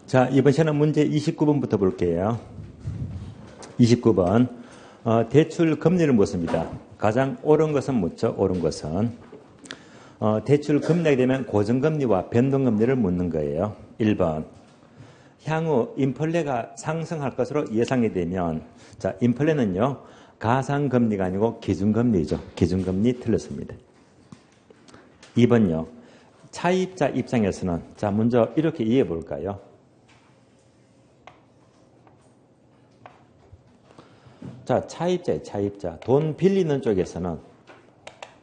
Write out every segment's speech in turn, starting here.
자, 이번 시간은 문제 29번부터 볼게요. 29번. 대출 금리를 묻습니다. 가장 옳은 것은 묻죠. 옳은 것은. 대출 금리하게 되면 고정금리와 변동금리를 묻는 거예요. 1번. 향후 인플레가 상승할 것으로 예상이 되면, 자, 인플레는요, 가상금리가 아니고 기준금리죠. 기준금리 틀렸습니다. 2번요. 차입자 입장에서는, 자, 먼저 이렇게 이해해 볼까요? 자, 차입자예요, 차입자. 돈 빌리는 쪽에서는,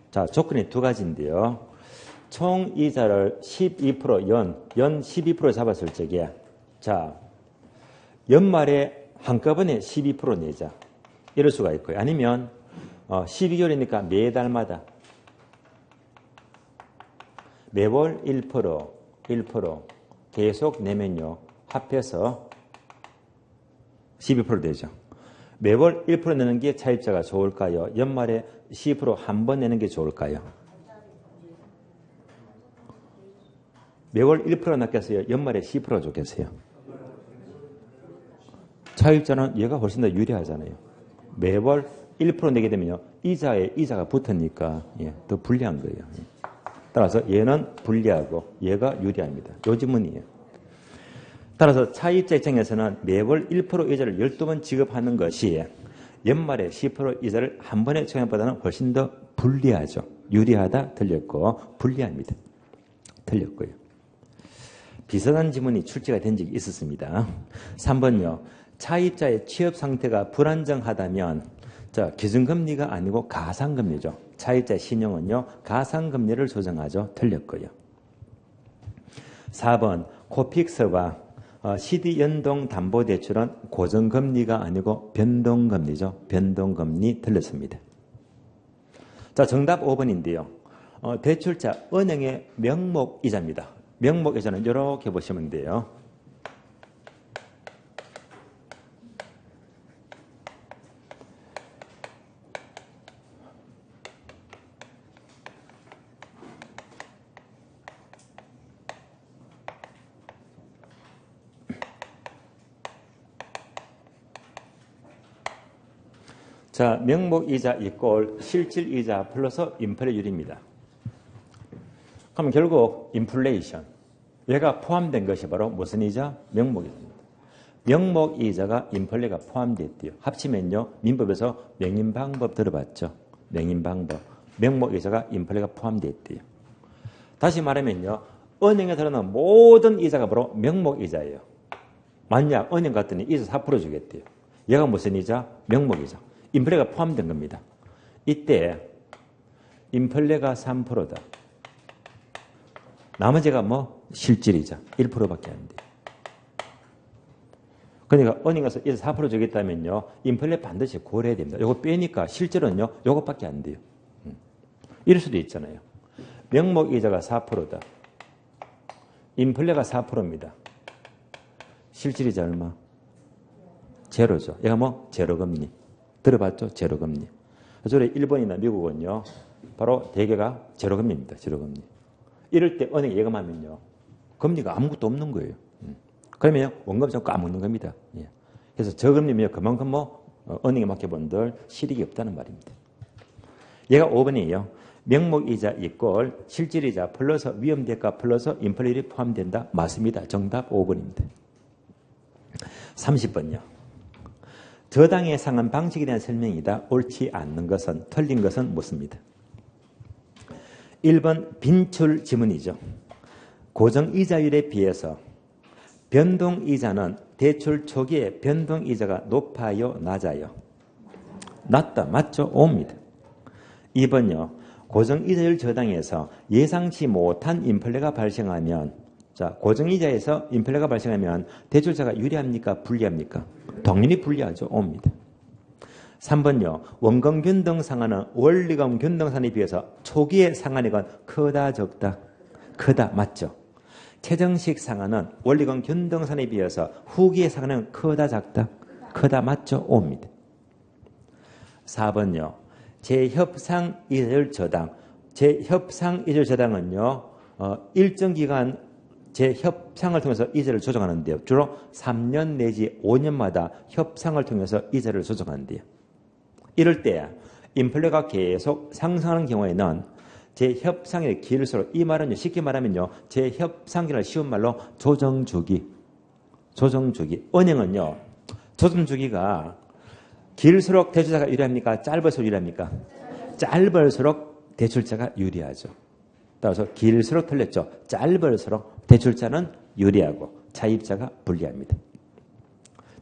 자, 조건이 두 가지인데요. 총 이자를 12% 연 12% 잡았을 적에, 자, 연말에 한꺼번에 12% 내자. 이럴 수가 있고요. 아니면, 12개월이니까 매달마다 매월 1% 계속 내면요. 합해서 12% 되죠. 매월 1% 내는 게 차입자가 좋을까요? 연말에 12% 한 번 내는 게 좋을까요? 매월 1% 낫겠어요? 연말에 12% 좋겠어요? 차입자는 얘가 훨씬 더 유리하잖아요. 매월 1% 내게 되면요. 이자에 이자가 붙으니까 더 불리한 거예요. 따라서 얘는 불리하고 얘가 유리합니다. 요 지문이에요. 따라서 차입자 입장에서는 매월 1% 이자를 12번 지급하는 것이 연말에 10% 이자를 한 번에 청약보다는 훨씬 더 불리하죠. 유리하다 틀렸고 불리합니다. 틀렸고요. 비슷한 지문이 출제가 된 적이 있었습니다. 3번요. 차입자의 취업 상태가 불안정하다면, 자, 기준금리가 아니고 가상금리죠. 차입자의 신용은요, 가상금리를 조정하죠. 틀렸고요. 4번, 코픽스와 CD 연동 담보대출은 고정금리가 아니고 변동금리죠. 변동금리 틀렸습니다. 자, 정답 5번인데요. 대출자 은행의 명목이자입니다. 명목이자는 이렇게 보시면 돼요. 자, 명목이자 이꼴 실질이자 플러스 인플레율입니다. 그럼 결국 인플레이션, 얘가 포함된 것이 바로 무슨 이자? 명목이자입니다. 명목이자가 인플레가 포함됐대요. 합치면요, 민법에서 명인방법 들어봤죠? 명인방법. 명목이자가 인플레가 포함됐대요. 다시 말하면요, 은행에 들어가는 모든 이자가 바로 명목이자예요. 만약 은행 갔더니 이자 4% 주겠대요. 얘가 무슨 이자? 명목이자. 인플레가 포함된 겁니다. 이때 인플레가 3%다. 나머지가 뭐? 실질이자 1%밖에 안 돼요. 그러니까 은행 가서 이자 4% 주겠다면요, 인플레 반드시 고려해야 됩니다. 요거 빼니까 실질은요, 요것밖에 안 돼요. 이럴 수도 있잖아요. 명목이자가 4%다. 인플레가 4%입니다. 실질이자 얼마? 제로죠. 얘가 뭐? 제로금리. 들어봤죠? 제로금리. 그래서 일본이나 미국은요, 바로 대개가 제로금리입니다. 제로금리. 이럴 때 은행에 예금하면요, 금리가 아무것도 없는 거예요. 그러면 원금 자꾸 까먹는 겁니다. 그래서 저금리면 그만큼 뭐 은행에 맡겨본들 실익이 없다는 말입니다. 얘가 5번이에요. 명목이자 이꼴 실질이자 플러스 위험대가 플러스 인플레율이 포함된다. 맞습니다. 정답 5번입니다. 30번요. 저당에 상한 방식에 대한 설명이다. 옳지 않는 것은, 틀린 것은 묻습니다. 1번 빈출 지문이죠. 고정이자율에 비해서 변동이자는 대출 초기에 변동이자가 높아요, 낮아요? 낮다. 맞죠? O입니다. 2번요. 고정이자율 저당에서 예상치 못한 인플레가 발생하면, 자, 고정이자에서 인플레가 발생하면 대출자가 유리합니까? 불리합니까? 당연히 불리하죠. O입니다. 3번요. 원금 변동 상한은 원리금 변동 상한에 비해서 초기의 상한액은 크다, 적다? 크다. 맞죠? 최정식 상한은 원리금 변동 상한에 비해서 후기의 상한은 크다, 작다? 크다. 맞죠? O입니다. 4번요. 재협상 이자율 저당. 재협상 이자율 저당은요, 일정 기간 재협상을 통해서 이자를 조정하는데요. 주로 3년 내지 5년마다 협상을 통해서 이자를 조정하는데요. 이럴 때 인플레가 계속 상승하는 경우에는 재협상의 길수록, 이 말은 쉽게 말하면요, 재협상기를 쉬운 말로 조정주기. 은행은요, 조정주기가 길수록 대출자가 유리합니까? 짧을수록 유리합니까? 짧을수록 대출자가 유리하죠. 따라서 길수록 틀렸죠. 짧을수록 대출자는 유리하고 차입자가 불리합니다.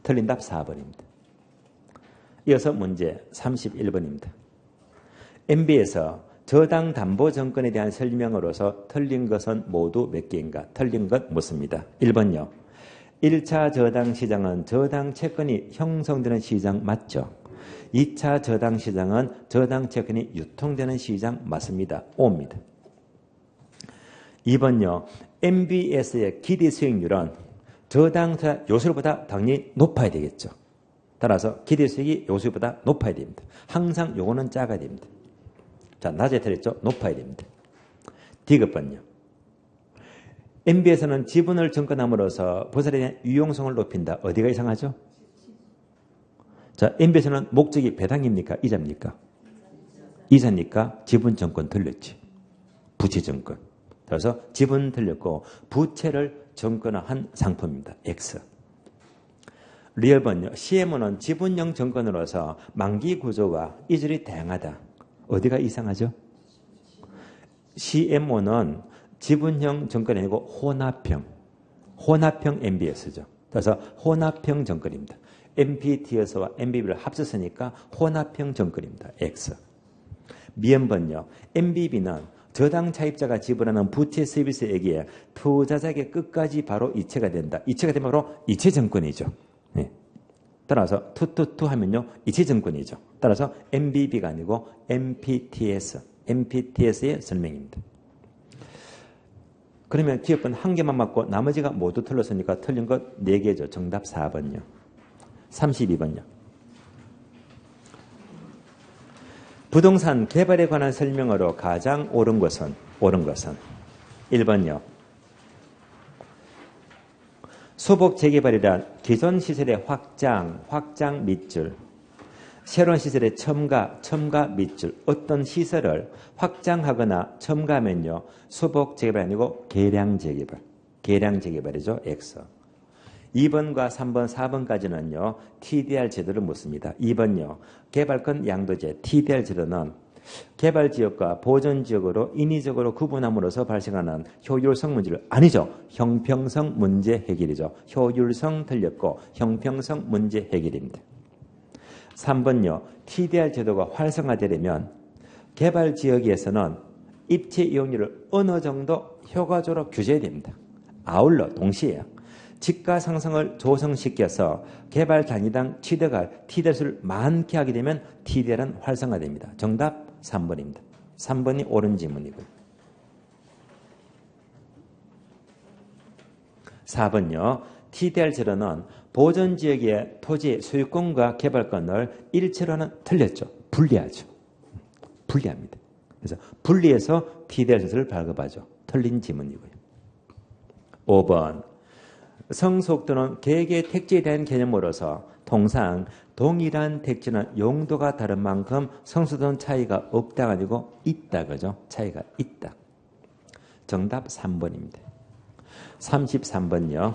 틀린 답 4번입니다. 이어서 문제 31번입니다. MB에서 저당 담보 정권에 대한 설명으로서 틀린 것은 모두 몇 개인가? 틀린 것 묻습니다. 1번요. 1차 저당 시장은 저당 채권이 형성되는 시장 맞죠? 2차 저당 시장은 저당 채권이 유통되는 시장 맞습니다. O입니다. 2번요. MBS의 기대 수익률은 저당 요소보다 당연히 높아야 되겠죠. 따라서 기대 수익이 요소보다 높아야 됩니다. 항상 요거는 작아야 됩니다. 자, 낮에 틀렸죠? 높아야 됩니다. D급번요. MB에서는 지분을 증권함으로써 부설에 대한 유용성을 높인다. 어디가 이상하죠? 자, MB에서는 목적이 배당입니까? 이자입니까? 이자니까 지분 증권 틀렸지. 부채 증권. 그래서 지분 틀렸고 부채를 증권화한 상품입니다. X. 리얼번요. CMO는 지분형 증권으로서 만기 구조가 이질이 다양하다. 어디가 이상하죠? CMO는 지분형 증권이 아니고 혼합형 MBS죠. 그래서 혼합형 증권입니다. MPTS와 MBB를 합쳤으니까 혼합형 증권입니다. X. 미연번요. MBB는 저당 차입자가 지불하는 부채 서비스액이 투자자에게 끝까지 바로 이체가 된다. 이체가 되면 바로 이체증권이죠. 네. 따라서 투투투 하면요. 이체증권이죠. 따라서 MBB가 아니고 MPTS의 설명입니다. 그러면 기업은 한 개만 맞고 나머지가 모두 틀렸으니까 틀린 것 4개죠. 정답 4번요. 32번요. 부동산 개발에 관한 설명으로 가장 옳은 것은 1번요. 소복 재개발이란 기존 시설의 확장 밑줄, 새로운 시설의 첨가 밑줄, 어떤 시설을 확장하거나 첨가하면요. 소복 재개발이 아니고 개량 재개발이죠. X. 2번과 3번, 4번까지는요. TDR 제도를 묻습니다. 2번요. 개발권 양도제 TDR 제도는 개발지역과 보전지역으로 인위적으로 구분함으로써 발생하는 효율성 문제를 아니죠. 형평성 문제 해결이죠. 효율성 틀렸고 형평성 문제 해결입니다. 3번요. TDR 제도가 활성화되려면 개발지역에서는 입체 이용률을 어느 정도 효과적으로 규제해야 됩니다. 아울러 동시에 지가 상승을 조성시켜서 개발 단위당 취득할 TDR수를 많게 하게 되면 TDR은 활성화됩니다. 정답 3번입니다. 3번이 옳은 지문이고요. 4번요. TDR 제도는 보전지역의 토지 소유권과 개발권을 일체로 하는 틀렸죠. 분리하죠. 분리합니다. 그래서 분리해서 TDR 제도를 발급하죠. 틀린 지문이고요. 5번. 성속도는 개개의 택지에 대한 개념으로서 통상 동일한 택지는 용도가 다른 만큼 성속도는 차이가 없다가 아니고 있다. 그죠? 차이가 있다. 정답 3번입니다. 33번요.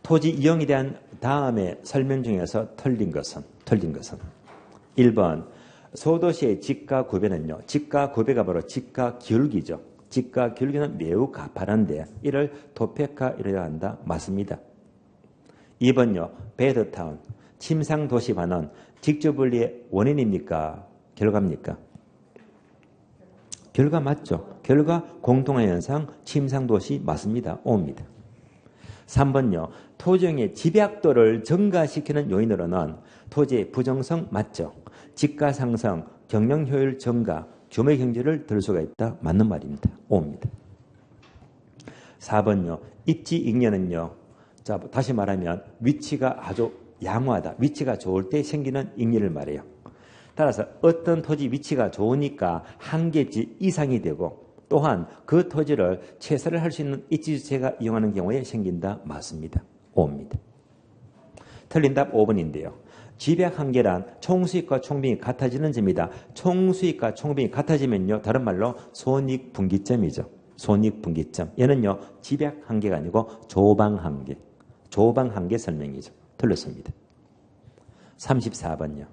토지 이용에 대한 다음에 설명 중에서 틀린 것은 1번 소도시의 지가 구배는요. 지가 구배가 바로 지가 기울기죠. 지가 기울기는 매우 가파른데 이를 도폐화이라고 한다. 맞습니다. 2번요. 배드타운 침상도시화는 직주분리의 원인입니까? 결과입니까? 결과 맞죠. 결과 공통화 현상 침상도시 맞습니다. O입니다. 3번요. 토지의 집약도를 증가시키는 요인으로는 토지의 부정성 맞죠. 지가 상승, 경영 효율 증가, 규모 경제를 들 수가 있다. 맞는 말입니다. O입니다. 4번요. 입지 잉여는요. 자, 다시 말하면 위치가 아주 양호하다. 위치가 좋을 때 생기는 잉여를 말해요. 따라서 어떤 토지 위치가 좋으니까 한 개지 이상이 되고 또한 그 토지를 채사를 할 수 있는 입지주체가 이용하는 경우에 생긴다. 맞습니다. 5입니다. 틀린 답 5번인데요. 집약한계란 총수익과 총비익이 같아지는 점이다. 총수익과 총비익이 같아지면요. 다른 말로 손익분기점이죠. 손익분기점. 얘는요. 집약한계가 아니고 조방한계. 조방한계 설명이죠. 틀렸습니다. 34번요.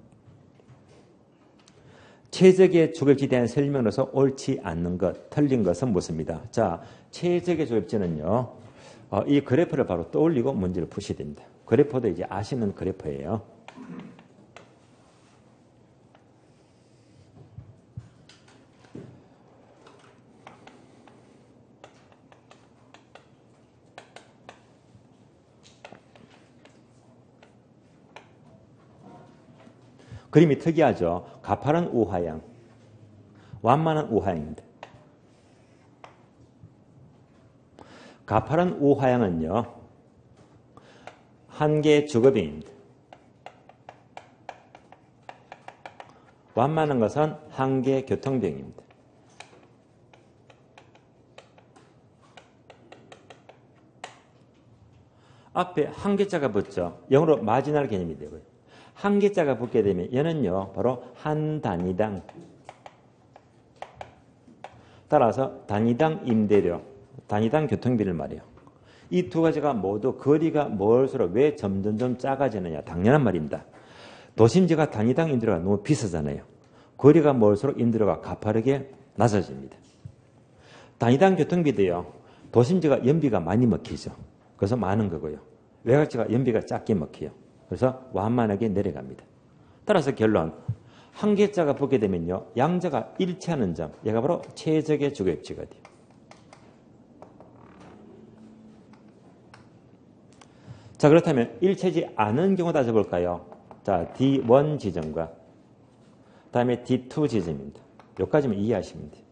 최적의 주ገብ지에 대한 설명으로서 옳지 않는 것, 틀린 것은 무엇입니다. 자, 최적의 주ገብ지는요. 이 그래프를 바로 떠올리고 문제를 푸셔야 됩니다. 그래프도 이제 아시는 그래프예요. 그림이 특이하죠. 가파른 우하양, 완만한 우하양입니다. 가파른 우하양은요. 한 개의 주거비입니다. 완만한 것은 한 개의 교통비용입니다. 앞에 한 개자가 붙죠. 영어로 마지널 개념이 되고요. 한 개자가 붙게 되면 얘는요. 바로 한 단위당. 따라서 단위당 임대료, 단위당 교통비를 말이에요. 이 두 가지가 모두 거리가 멀수록 왜 점점점 작아지느냐. 당연한 말입니다. 도심지가 단위당 임대료가 너무 비싸잖아요. 거리가 멀수록 임대료가 가파르게 낮아집니다. 단위당 교통비도요. 도심지가 연비가 많이 먹히죠. 그래서 많은 거고요. 외곽지가 연비가 작게 먹혀요. 그래서 완만하게 내려갑니다. 따라서 결론, 한 개자가 붙게 되면요. 양자가 일치하는 점, 얘가 바로 최적의 주거입지가 돼요. 자, 그렇다면 일치하지 않은 경우 따져볼까요? 자, D1 지점과 다음에 D2 지점입니다. 여기까지만 이해하시면 돼요.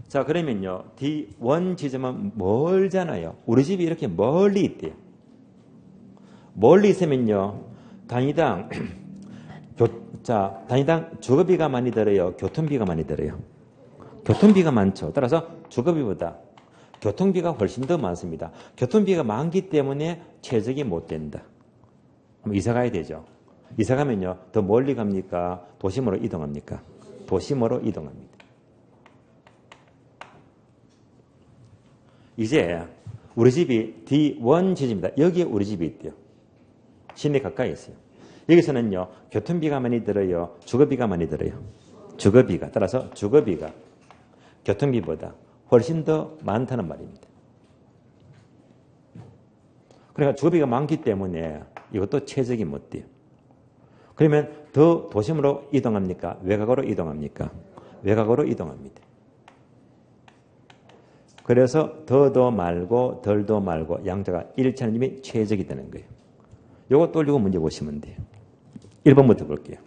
자, 그러면요. D1 지점은 멀잖아요. 우리 집이 이렇게 멀리 있대요. 멀리 있으면요. 단위당 단위당 주거비가 많이 들어요. 교통비가 많이 들어요. 교통비가 많죠. 따라서 주거비보다 교통비가 훨씬 더 많습니다. 교통비가 많기 때문에 최적이 못 된다. 그럼 이사 가야 되죠. 이사 가면요. 더 멀리 갑니까? 도심으로 이동합니까? 도심으로 이동합니다. 이제 우리 집이 D1 지점입니다. 여기에 우리 집이 있대요. 시내 가까이 있어요. 여기서는요. 교통비가 많이 들어요. 주거비가 많이 들어요. 주거비가. 따라서 주거비가 교통비보다 훨씬 더 많다는 말입니다. 그러니까 주거비가 많기 때문에 이것도 최적이 못 돼요. 그러면 더 도심으로 이동합니까? 외곽으로 이동합니까? 외곽으로 이동합니다. 그래서 더도 말고 덜도 말고 양자가 일치하는 점이 최적이 되는 거예요. 이거 떠올리고 문제 보시면 돼요. 1번부터 볼게요.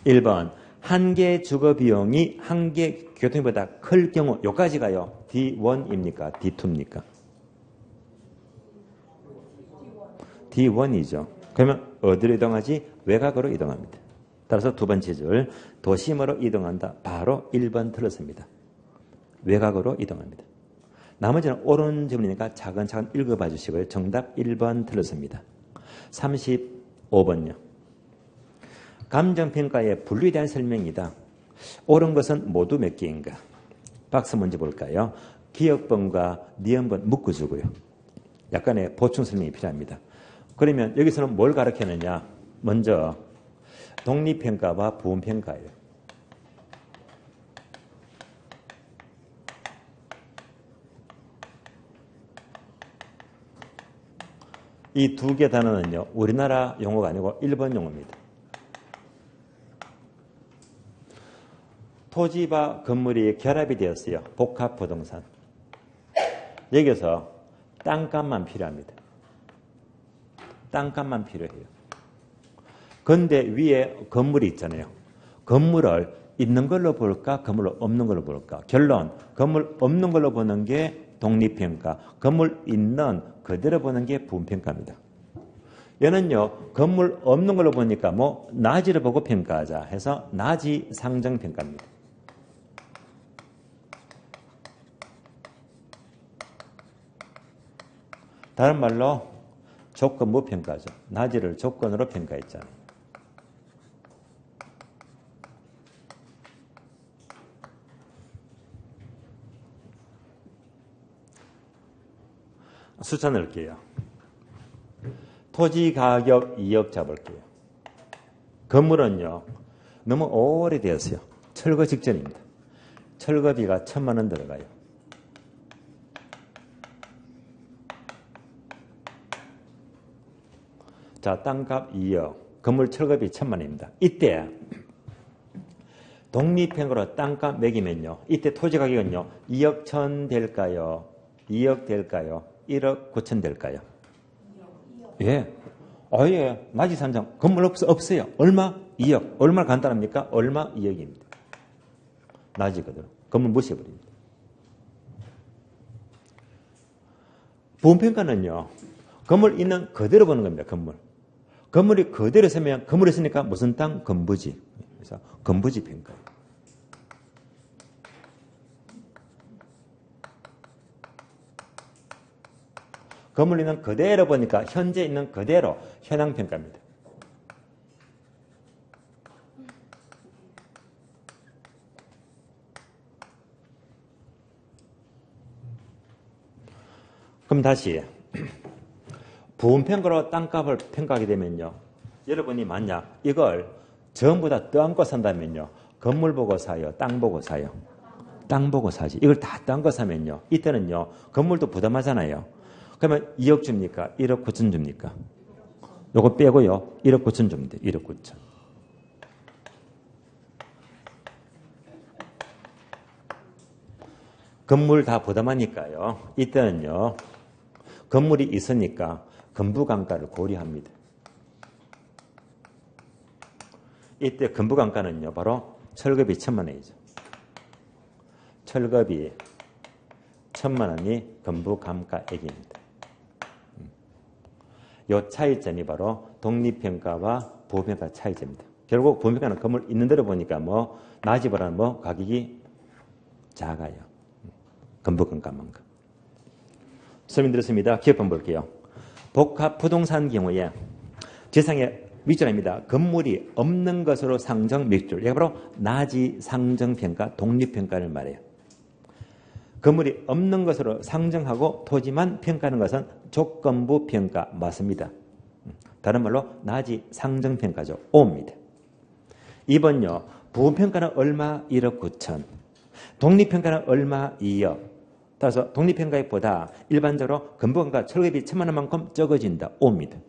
1번. 한 개 주거 비용이 한 개 교통비보다 클 경우 여기까지가요. D1입니까? D2입니까? D1이죠. 그러면 어디로 이동하지? 외곽으로 이동합니다. 따라서 두 번째 줄 도심으로 이동한다. 바로 1번 틀렸습니다. 외곽으로 이동합니다. 나머지는 옳은 질문이니까 차근차근 읽어봐 주시고요. 정답 1번 틀렸습니다. 35번요. 감정평가의 분류에 대한 설명이다. 옳은 것은 모두 몇 개인가? 박스 문제 볼까요? 기억번과 니은번 묶어주고요. 약간의 보충 설명이 필요합니다. 그러면 여기서는 뭘 가르치느냐? 먼저 독립평가와 부분평가예요. 이 두 개 단어는요. 우리나라 용어가 아니고 일본 용어입니다. 토지와 건물이 결합이 되었어요. 복합부동산. 여기서 땅값만 필요합니다. 땅값만 필요해요. 그런데 위에 건물이 있잖아요. 건물을 있는 걸로 볼까? 건물 없는 걸로 볼까? 결론, 건물 없는 걸로 보는 게 독립평가, 건물 있는 그대로 보는 게 부분평가입니다. 얘는요, 건물 없는 걸로 보니까 낮이를 보고 평가하자 해서 낮이 상정평가입니다. 다른 말로 조건부 평가죠. 낮이를 조건으로 평가했잖아요. 숫자 넣을게요. 토지 가격 2억 잡을게요. 건물은요, 너무 오래되었어요. 철거 직전입니다. 철거비가 1,000만 원 들어가요. 자, 땅값 2억, 건물 철거비 1,000만 원입니다. 이때 독립행으로 땅값 매기면요, 이때 토지 가격은요, 2억 1천 될까요? 2억 될까요? 1억 9천 될까요? 예. 예. 낮이 산정. 건물 없어요. 얼마? 2억. 얼마나 간단합니까? 얼마? 2억입니다. 낮이 그대로. 건물 무시해버립니다. 부분평가는요, 건물 있는 그대로 보는 겁니다. 건물. 건물이 그대로 서면, 건물이 있으니까 무슨 땅? 건부지. 그래서 건부지 평가. 건물 있는 그대로 보니까 현재 있는 그대로 현황 평가입니다. 그럼 다시 부분평가로 땅값을 평가하게 되면요, 여러분이 만약 이걸 전부 다 떠안고 산다면요, 건물 보고 사요? 땅 보고 사요? 땅 보고 사지. 이걸 다 떠안고 사면요, 이때는요, 건물도 부담하잖아요. 그러면 2억 줍니까? 1억 9천 줍니까? 요거 빼고요, 1억 9천 주면 돼요. 1억 9천. 건물 다 부담하니까요, 이때는요, 건물이 있으니까 건부감가를 고려합니다. 이때 건부감가는요, 바로 철거비 1,000만 원이죠. 철거비 1,000만 원이 건부감가액입니다. 이 차이점이 바로 독립평가와 부분평가 차이점입니다. 결국 부분평가는 건물 있는 대로 보니까 낮이보다는 가격이 작아요. 건부감가만큼. 설명 드렸습니다. 기억 한번 볼게요. 복합 부동산 경우에 지상에 밑줄입니다. 건물이 없는 것으로 상정 밑줄. 이게 바로 낮이 상정평가, 독립평가를 말해요. 건물이 없는 것으로 상정하고 토지만 평가하는 것은 조건부 평가 맞습니다. 다른 말로 낮이 상정평가죠. 5입니다. 2번요. 부분평가는 얼마? 1억 9천. 독립평가는 얼마? 2억. 따라서 독립평가액보다 일반적으로 건부감가 철거비 1,000만 원만큼 적어진다. 5입니다.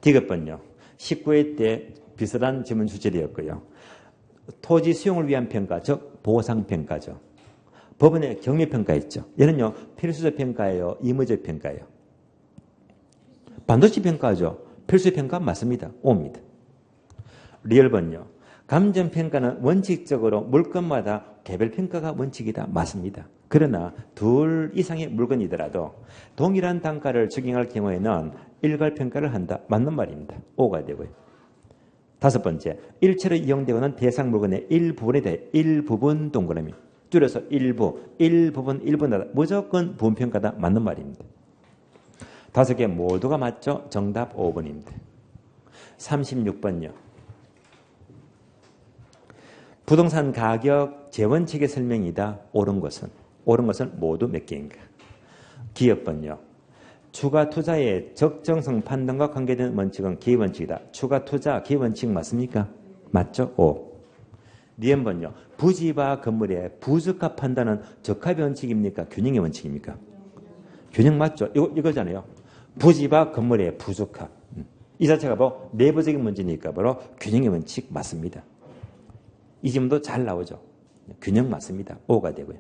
D급번요. 19회 때 비슷한 질문 주제되었고요. 토지 수용을 위한 평가, 즉 보상평가죠. 법원에 경매평가 있죠. 얘는요, 필수적 평가예요, 의무적 평가예요. 반드시 평가하죠. 필수적 평가 맞습니다. 5입니다. 리얼번요. 감정평가는 원칙적으로 물건마다 개별평가가 원칙이다. 맞습니다. 그러나 둘 이상의 물건이더라도 동일한 단가를 적용할 경우에는 일괄평가를 한다. 맞는 말입니다. 5가 되고요. 5번째, 일체로 이용되고는 대상 물건의 일부분에 대해 일부분 동그라미. 줄여서 일부분이다. 무조건 부분평가다. 맞는 말입니다. 5개 모두가 맞죠? 정답 5번입니다. 36번요. 부동산 가격 재원칙의 설명이다. 옳은 것은 모두 몇 개인가? 기업번요. 추가 투자의 적정성 판단과 관계된 원칙은 기원칙이다. 추가 투자 기원칙 맞습니까? 맞죠? 5. 니은번요. 부지와 건물의 부적합 판단은 적합의 원칙입니까? 균형의 원칙입니까? 균형 맞죠? 이거잖아요. 부지와 건물의 부적합. 이 자체가 바로 내부적인 문제니까 바로 균형의 원칙 맞습니다. 이 질문도 잘 나오죠. 균형 맞습니다. 5가 되고요.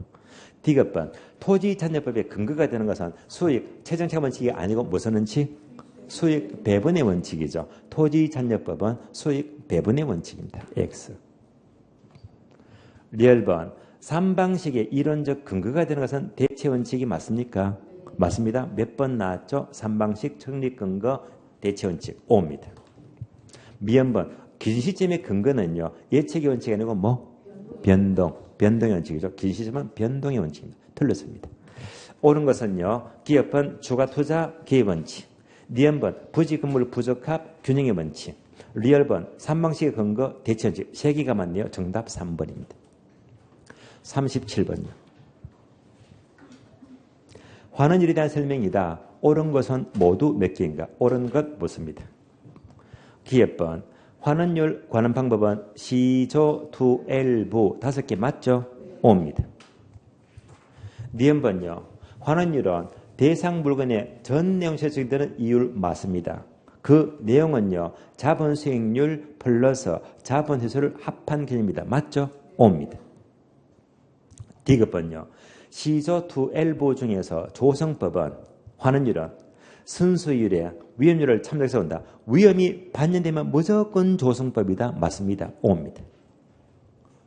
D급번. 토지잔여법의 근거가 되는 것은 수익 최정책 원칙이 아니고 무슨 원칙? 수익 배분의 원칙이죠. 토지잔여법은 수익 배분의 원칙입니다. X. 리얼번. 3방식의 이론적 근거가 되는 것은 대체 원칙이 맞습니까? 맞습니다. 몇 번 나왔죠? 3방식成立 근거 대체 원칙 5입니다. 미연번. 기준 시점의 근거는요, 예측의 원칙이 아니고 변동의 원칙이죠. 기준 시점은 변동의 원칙입니다. 틀렸습니다. 옳은 것은요. 기업은 주가투자 개입원칙, 니은번 부지건물 부적합 균형의 원칙, 리얼번 삼방식의 근거 대치원칙. 3개가 맞네요. 정답 3번입니다. 37번요. 환원율에 대한 설명이다. 옳은 것은 모두 몇 개인가? 옳은 것 묻습니다. 기업번 환원율 관한 방법은 시조, 투, 엘부 5개 맞죠? O입니다. 니은번요. 환원율은 대상 물건의 전 내용 세척되는 이율 맞습니다. 그 내용은요. 자본 수익률 플러스 자본 회수를 합한 개념입니다. 맞죠? O입니다. D급번요. 시조 투 엘보 중에서 조성법은 환원율은 순수율에 위험률을 참작해서 온다. 위험이 반영되면 무조건 조성법이다. 맞습니다. O입니다.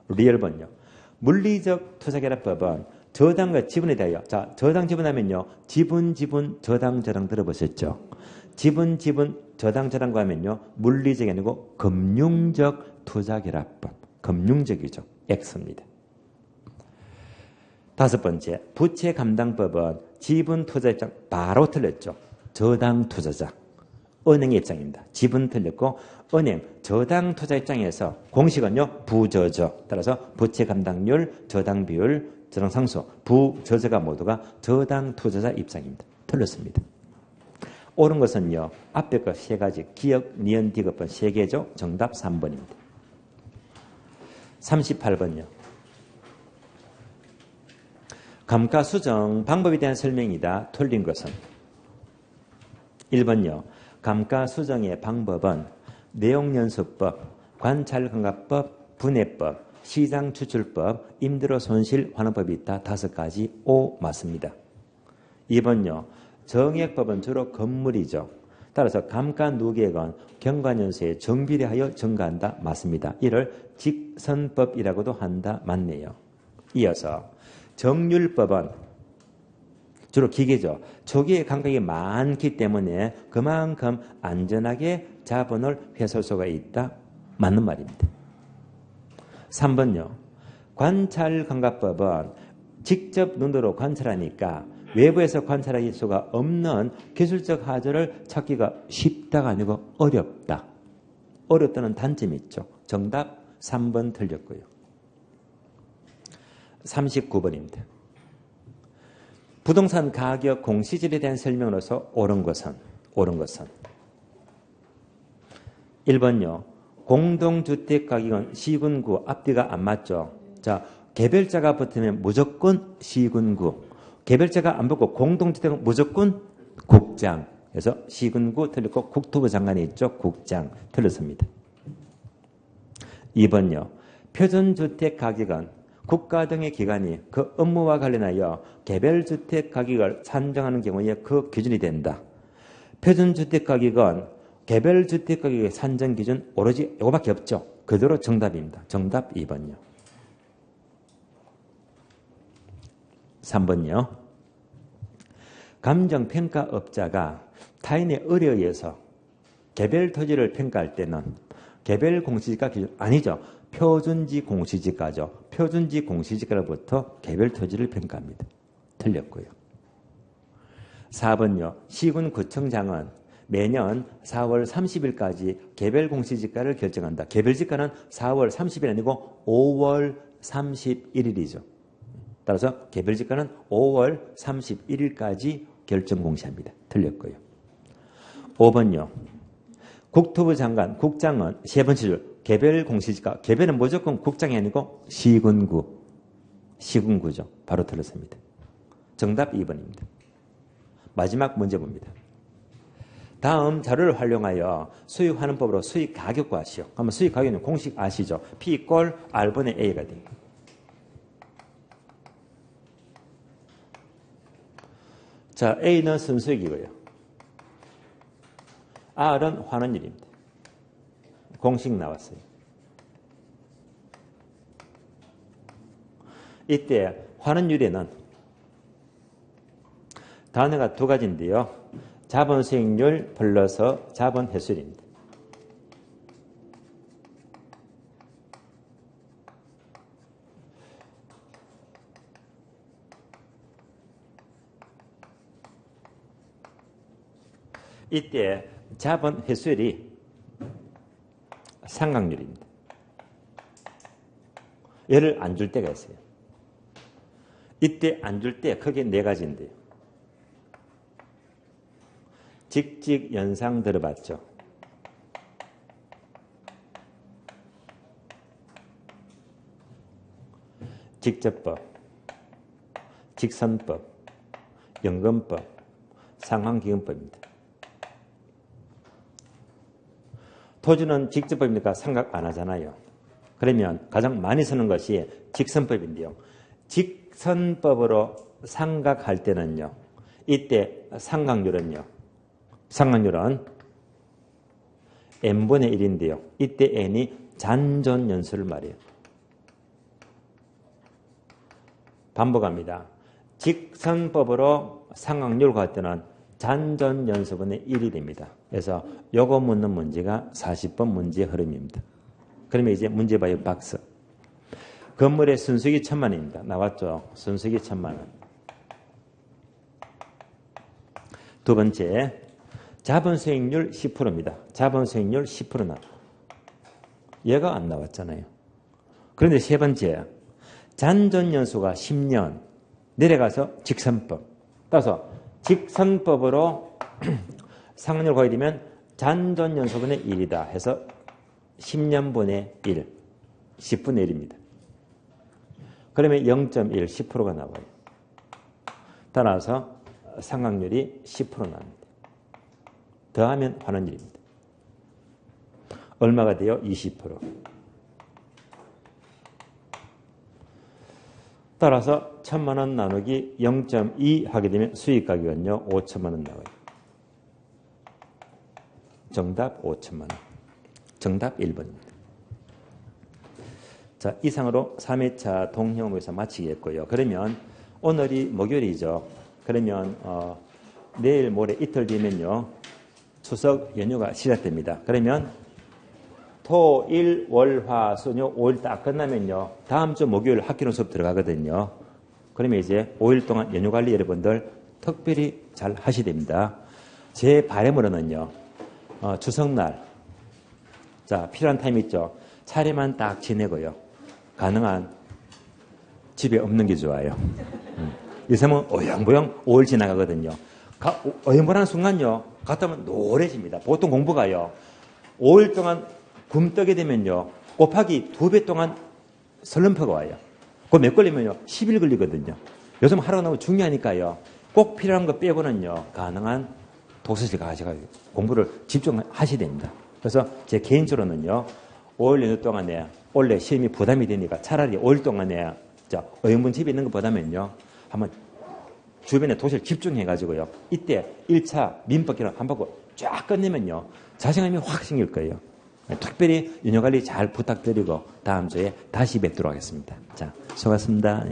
리얼번요. 물리적 투자결합법은 저당과 지분에 대하여 자 저당 지분하면요. 지분 저당 들어보셨죠? 지분 저당과 하면요. 물리적이 아니고 금융적 투자결합법. 금융적이죠. X입니다. 5번째 부채 감당법은 지분 투자 입장 바로 틀렸죠. 저당 투자자 은행의 입장입니다. 지분 틀렸고 은행 저당 투자 입장에서 공식은요. 부저저 따라서 부채 감당률 저당 비율 저당 상수 부저저가 모두가 저당 투자자 입장입니다. 틀렸습니다. 옳은 것은요. 앞에 거 3가지 기억 니은 디귿번 3개죠. 정답 3번입니다. 38번요. 감가수정 방법에 대한 설명이다. 틀린 것은 1번요. 감가수정의 방법은 내용연수법, 관찰감가법, 분해법, 시장추출법, 임대료 손실 환원법이 있다. 5가지 O 맞습니다. 2번요. 정액법은 주로 건물이죠. 따라서 감가누계액은 경과년수에 정비례하여 증가한다. 맞습니다. 이를 직선법이라고도 한다. 맞네요. 이어서 정률법은 주로 기계죠. 초기에 감각이 많기 때문에 그만큼 안전하게 자본을 회수할 수가 있다. 맞는 말입니다. 3번요. 관찰감가법은 직접 눈으로 관찰하니까 외부에서 관찰할 수가 없는 기술적 하자를 찾기가 쉽다가 아니고 어렵다. 어렵다는 단점이 있죠. 정답 3번 틀렸고요. 39번입니다. 부동산 가격 공시질에 대한 설명으로서 옳은 것은 1번요. 공동주택 가격은 시군구 앞뒤가 안 맞죠. 자, 개별자가 붙으면 무조건 시군구. 개별자가 안 붙고 공동주택은 무조건 국장. 그래서 시군구 틀렸고 국토부 장관이 있죠. 국장 틀렸습니다. 2번요. 표준주택 가격은 국가 등의 기관이 그 업무와 관련하여 개별주택 가격을 산정하는 경우에 그 기준이 된다. 표준주택 가격은 개별주택 가격의 산정 기준 오로지 이거밖에 없죠. 그대로 정답입니다. 정답 2번요. 3번요. 감정평가업자가 타인의 의뢰에 의해서 개별 토지를 평가할 때는 개별 공시지가 기준 아니죠. 표준지 공시지가죠. 표준지 공시지가로부터 개별 토지를 평가합니다. 틀렸고요. 4번요. 시군구청장은 매년 4월 30일까지 개별 공시지가를 결정한다. 개별지가는 4월 30일 아니고 5월 31일이죠. 따라서 개별지가는 5월 31일까지 결정 공시합니다. 틀렸고요. 5번요. 국토부 장관, 국장은 3번째 줄 개별 공시지가. 개별은 무조건 국장이 아니고 시군구죠. 바로 틀렸습니다. 정답 2번입니다. 마지막 문제 봅니다. 다음 자료를 활용하여 수익환원법으로 수익 가격 구하시오. 그러면 수익 가격은 공식 아시죠? P 꼴 R분의 A가 됩니다. 자, A는 순수익이고요. R은 환원율입니다. 공식 나왔어요. 이때 환원율에는 단어가 2가지인데요. 자본 수익률 플러스 자본 회수율입니다. 이때 잡은 회수율이 상각률입니다. 얘를 안 줄 때가 있어요. 이때 안 줄 때 크게 네 가지인데요. 직직, 연상 들어봤죠? 직접법, 직선법, 연금법, 상환기금법입니다. 토지는 직접법이니까 상각 안 하잖아요. 그러면 가장 많이 쓰는 것이 직선법인데요. 직선법으로 상각할 때는요. 이때 상각률은 n분의 1인데요. 이때 n이 잔존연수를 말해요. 반복합니다. 직선법으로 상각률 구할 때는 잔존연수분의 1이 됩니다. 그래서 요거 묻는 문제가 40번 문제의 흐름입니다. 그러면 이제 문제 봐요. 박스. 건물의 순수익이 1,000만원입니다. 나왔죠? 순수익이 1,000만원. 두 번째, 자본수익률 10%입니다. 자본수익률 10% 나와. 얘가 안 나왔잖아요. 그런데 세 번째, 잔존연수가 10년 내려가서 직선법. 따라서 직선법으로 상각률 구하게 되면 잔존연수분의 1이다 해서 10년분의 1, 10분의 1입니다. 그러면 0.1, 10%가 나와요. 따라서 상각률이 10% 나옵니다. 더하면 환원율입니다. 얼마가 돼요? 20%. 따라서 1,000만원 나누기 0.2 하게 되면 수익가격은요 5,000만원 나와요. 정답 5,000만원. 정답 1번입니다. 자, 이상으로 3회차 동형모의사 마치겠고요. 그러면 오늘이 목요일이죠. 그러면 내일 모레 이틀 뒤면요 추석 연휴가 시작됩니다. 그러면 토, 일, 월, 화, 수요 5일 딱 끝나면요 다음 주 목요일 학기론 수업 들어가거든요. 그러면 이제 5일 동안 연휴 관리 여러분들 특별히 잘 하셔야 됩니다. 제 바람으로는요 추석날 자 필요한 타임 있죠. 차례만 딱 지내고요. 가능한 집에 없는 게 좋아요. 요즘은 어영부영 5일 지나가거든요. 어영부영하는 순간요 갔다 오면 노래집니다. 보통 공부가요 5일 동안 굶뜨게 되면요 곱하기 2배 동안 설름표가 와요. 그거 몇 걸리면요 10일 걸리거든요. 요즘 하루가 너무 중요하니까요 꼭 필요한 거 빼고는요 가능한 독서실 가셔서 공부를 집중하셔야 됩니다. 그래서 제 개인적으로는요 5일 연휴 동안에 원래 시험이 부담이 되니까 차라리 5일 동안에 어영분 집에 있는 것보다는요 한번 주변에 도시를 집중해가지고요 이때 1차 민법기를 한 바퀴 쫙 끝내면요 자신감이 확 생길 거예요. 특별히 연휴관리 잘 부탁드리고 다음 주에 다시 뵙도록 하겠습니다. 자, 수고하셨습니다.